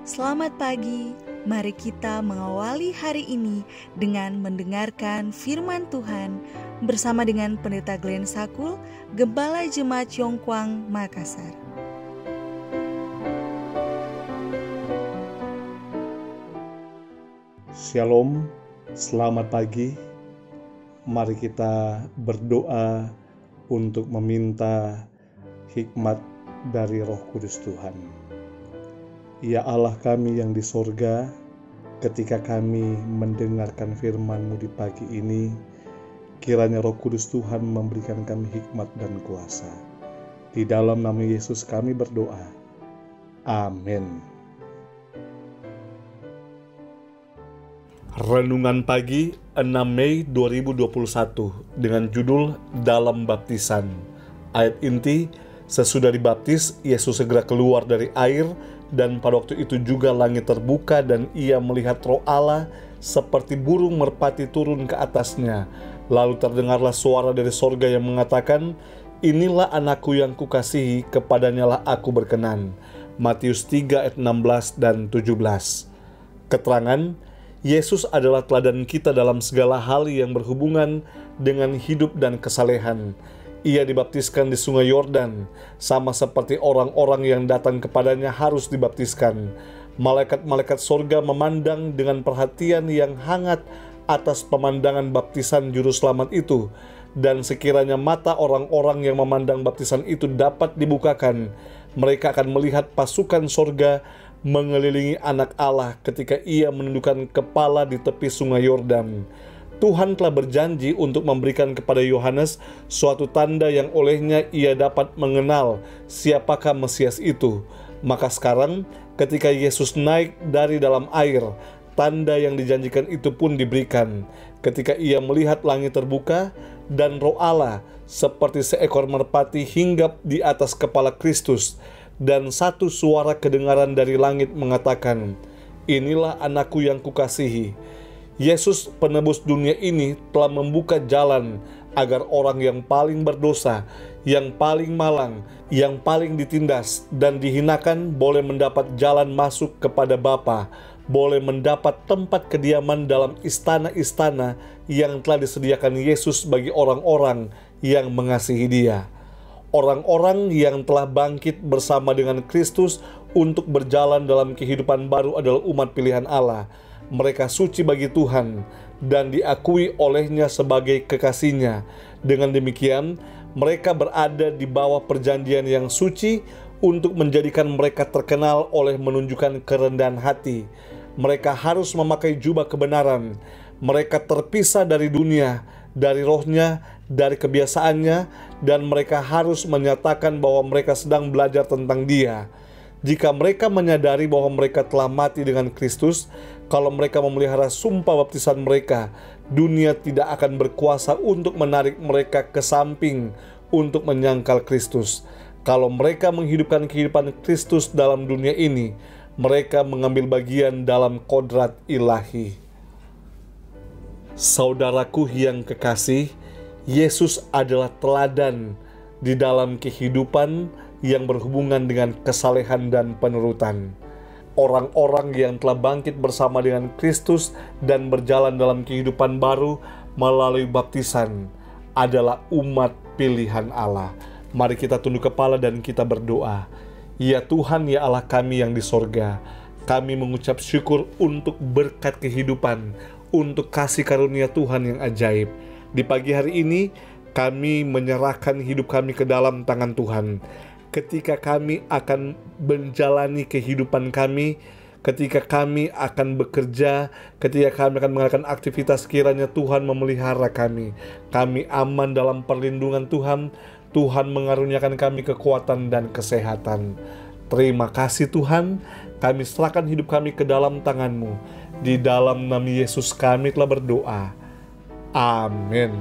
Selamat pagi, mari kita mengawali hari ini dengan mendengarkan firman Tuhan bersama dengan Pendeta Glenn Sakul, Gembala Jemaat Yongkwang, Makassar. Shalom, selamat pagi. Mari kita berdoa untuk meminta hikmat dari Roh Kudus Tuhan. Ya Allah kami yang di sorga, ketika kami mendengarkan firman-Mu di pagi ini, kiranya Roh Kudus Tuhan memberikan kami hikmat dan kuasa. Di dalam nama Yesus kami berdoa. Amin. Renungan pagi 6 Mei 2021 dengan judul Dalam Baptisan. Ayat inti, sesudah dibaptis, Yesus segera keluar dari air, dan pada waktu itu juga langit terbuka dan ia melihat Roh Allah seperti burung merpati turun ke atasnya. Lalu terdengarlah suara dari sorga yang mengatakan, "Inilah anakku yang kukasihi, kepadanya lah aku berkenan." Matius 3 ayat 16 dan 17. Keterangan, Yesus adalah teladan kita dalam segala hal yang berhubungan dengan hidup dan kesalehan. Ia dibaptiskan di Sungai Yordan, sama seperti orang-orang yang datang kepadanya harus dibaptiskan. Malaikat-malaikat sorga memandang dengan perhatian yang hangat atas pemandangan baptisan Juru Selamat itu. Dan sekiranya mata orang-orang yang memandang baptisan itu dapat dibukakan, mereka akan melihat pasukan sorga mengelilingi anak Allah ketika ia menundukkan kepala di tepi Sungai Yordan. Tuhan telah berjanji untuk memberikan kepada Yohanes suatu tanda yang olehnya ia dapat mengenal siapakah Mesias itu. Maka sekarang ketika Yesus naik dari dalam air, tanda yang dijanjikan itu pun diberikan. Ketika ia melihat langit terbuka dan Roh Allah seperti seekor merpati hinggap di atas kepala Kristus, dan satu suara kedengaran dari langit mengatakan, "Inilah anakku yang kukasihi." Yesus penebus dunia ini telah membuka jalan agar orang yang paling berdosa, yang paling malang, yang paling ditindas dan dihinakan boleh mendapat jalan masuk kepada Bapa, boleh mendapat tempat kediaman dalam istana-istana yang telah disediakan Yesus bagi orang-orang yang mengasihi Dia. Orang-orang yang telah bangkit bersama dengan Kristus untuk berjalan dalam kehidupan baru adalah umat pilihan Allah. Mereka suci bagi Tuhan dan diakui olehnya sebagai kekasihnya. Dengan demikian, mereka berada di bawah perjanjian yang suci untuk menjadikan mereka terkenal oleh menunjukkan kerendahan hati. Mereka harus memakai jubah kebenaran. Mereka terpisah dari dunia, dari rohnya, dari kebiasaannya, dan mereka harus menyatakan bahwa mereka sedang belajar tentang Dia. Jika mereka menyadari bahwa mereka telah mati dengan Kristus, kalau mereka memelihara sumpah baptisan mereka, dunia tidak akan berkuasa untuk menarik mereka ke samping untuk menyangkal Kristus. Kalau mereka menghidupkan kehidupan Kristus dalam dunia ini, mereka mengambil bagian dalam kodrat ilahi. Saudaraku yang kekasih, Yesus adalah teladan di dalam kehidupan yang berhubungan dengan kesalehan dan penurutan. Orang-orang yang telah bangkit bersama dengan Kristus dan berjalan dalam kehidupan baru melalui baptisan adalah umat pilihan Allah. Mari kita tunduk kepala dan kita berdoa. Ya Tuhan, ya Allah kami yang di sorga, kami mengucap syukur untuk berkat kehidupan, untuk kasih karunia Tuhan yang ajaib. Di pagi hari ini, kami menyerahkan hidup kami ke dalam tangan Tuhan. Ketika kami akan menjalani kehidupan kami, ketika kami akan bekerja, ketika kami akan mengadakan aktivitas, kiranya Tuhan memelihara kami. Kami aman dalam perlindungan Tuhan. Tuhan mengaruniakan kami kekuatan dan kesehatan. Terima kasih Tuhan, kami serahkan hidup kami ke dalam tangan-Mu. Di dalam nama Yesus kami telah berdoa. Amin.